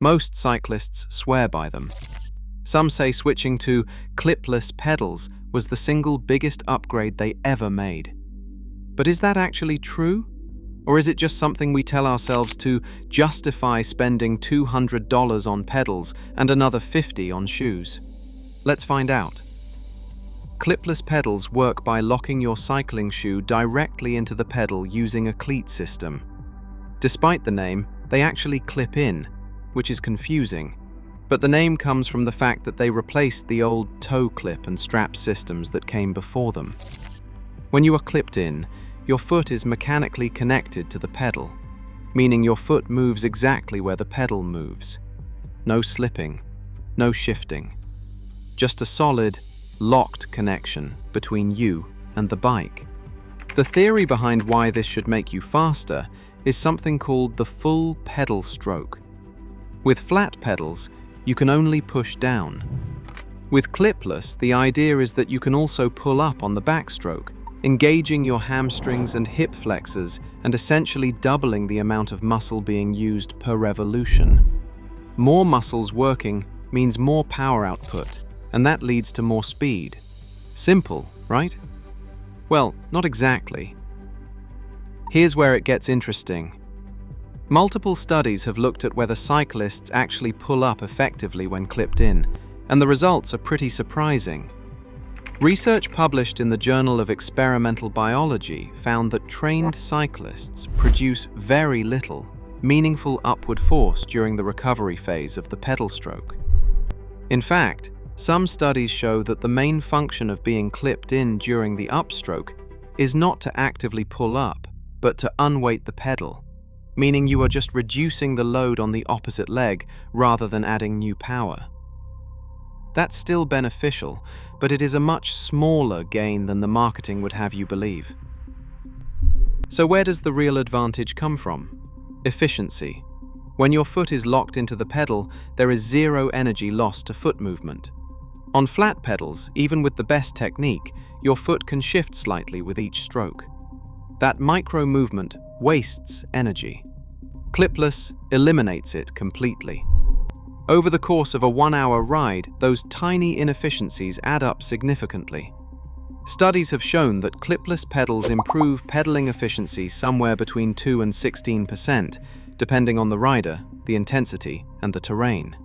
Most cyclists swear by them. Some say switching to clipless pedals was the single biggest upgrade they ever made. But is that actually true? Or is it just something we tell ourselves to justify spending $200 on pedals and another $50 on shoes? Let's find out. Clipless pedals work by locking your cycling shoe directly into the pedal using a cleat system. Despite the name, they actually clip in, which is confusing. But the name comes from the fact that they replaced the old toe clip and strap systems that came before them. When you are clipped in, your foot is mechanically connected to the pedal, meaning your foot moves exactly where the pedal moves. No slipping, no shifting. Just a solid, locked connection between you and the bike. The theory behind why this should make you faster is something called the full pedal stroke. With flat pedals, you can only push down. With clipless, the idea is that you can also pull up on the backstroke, engaging your hamstrings and hip flexors and essentially doubling the amount of muscle being used per revolution. More muscles working means more power output, and that leads to more speed. Simple, right? Well, not exactly. Here's where it gets interesting. Multiple studies have looked at whether cyclists actually pull up effectively when clipped in, and the results are pretty surprising. Research published in the Journal of Experimental Biology found that trained cyclists produce very little, meaningful upward force during the recovery phase of the pedal stroke. In fact, some studies show that the main function of being clipped in during the upstroke is not to actively pull up, but to unweight the pedal, meaning you are just reducing the load on the opposite leg rather than adding new power. That's still beneficial, but it is a much smaller gain than the marketing would have you believe. So where does the real advantage come from? Efficiency. When your foot is locked into the pedal, there is zero energy lost to foot movement. On flat pedals, even with the best technique, your foot can shift slightly with each stroke. That micro movement wastes energy. Clipless eliminates it completely. Over the course of a 1-hour ride, those tiny inefficiencies add up significantly. Studies have shown that clipless pedals improve pedaling efficiency somewhere between 2 and 16%, depending on the rider, the intensity, and the terrain.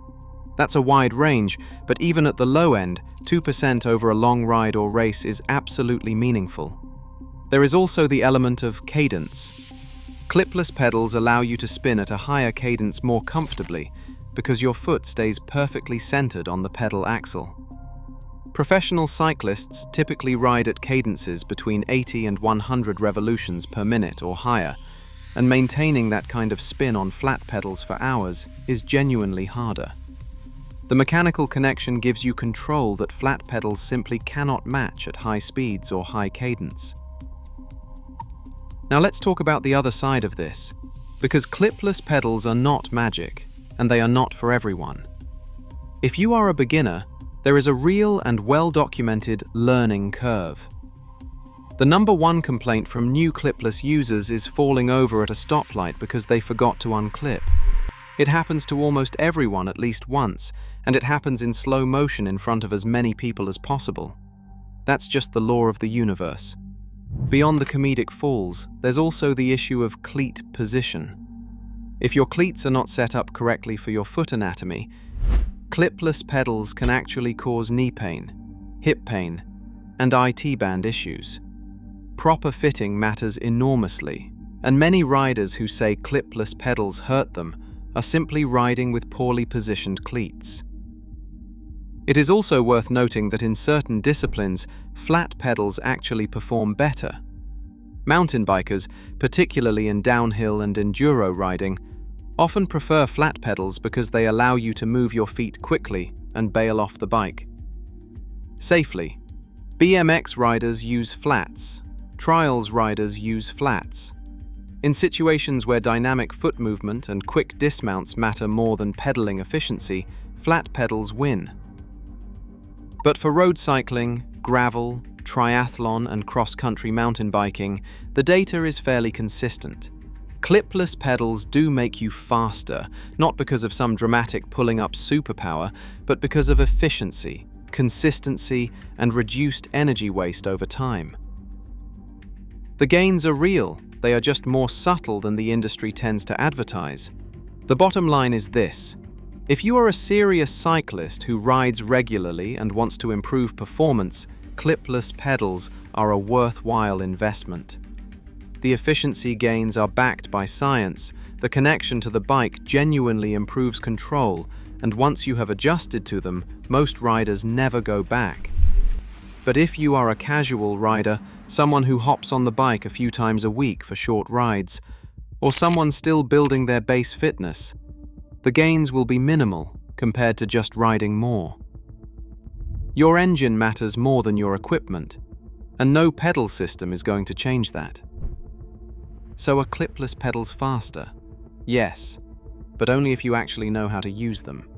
That's a wide range, but even at the low end, 2% over a long ride or race is absolutely meaningful. There is also the element of cadence. Clipless pedals allow you to spin at a higher cadence more comfortably because your foot stays perfectly centered on the pedal axle. Professional cyclists typically ride at cadences between 80 and 100 revolutions per minute or higher, and maintaining that kind of spin on flat pedals for hours is genuinely harder. The mechanical connection gives you control that flat pedals simply cannot match at high speeds or high cadence. Now let's talk about the other side of this, because clipless pedals are not magic, and they are not for everyone. If you are a beginner, there is a real and well-documented learning curve. The number one complaint from new clipless users is falling over at a stoplight because they forgot to unclip. It happens to almost everyone at least once, and it happens in slow motion in front of as many people as possible. That's just the law of the universe. Beyond the comedic falls, there's also the issue of cleat position. If your cleats are not set up correctly for your foot anatomy, clipless pedals can actually cause knee pain, hip pain, and IT band issues. Proper fitting matters enormously, and many riders who say clipless pedals hurt them are simply riding with poorly positioned cleats. It is also worth noting that in certain disciplines, flat pedals actually perform better. Mountain bikers, particularly in downhill and enduro riding, often prefer flat pedals because they allow you to move your feet quickly and bail off the bike. Safely, BMX riders use flats, trials riders use flats. In situations where dynamic foot movement and quick dismounts matter more than pedaling efficiency, flat pedals win. But for road cycling, gravel, triathlon, and cross-country mountain biking, the data is fairly consistent. Clipless pedals do make you faster, not because of some dramatic pulling up superpower, but because of efficiency, consistency, and reduced energy waste over time. The gains are real, they are just more subtle than the industry tends to advertise. The bottom line is this: if you are a serious cyclist who rides regularly and wants to improve performance, clipless pedals are a worthwhile investment. The efficiency gains are backed by science, the connection to the bike genuinely improves control, and once you have adjusted to them, most riders never go back. But if you are a casual rider, someone who hops on the bike a few times a week for short rides, or someone still building their base fitness, the gains will be minimal compared to just riding more. Your engine matters more than your equipment, and no pedal system is going to change that. So are clipless pedals faster? Yes, but only if you actually know how to use them.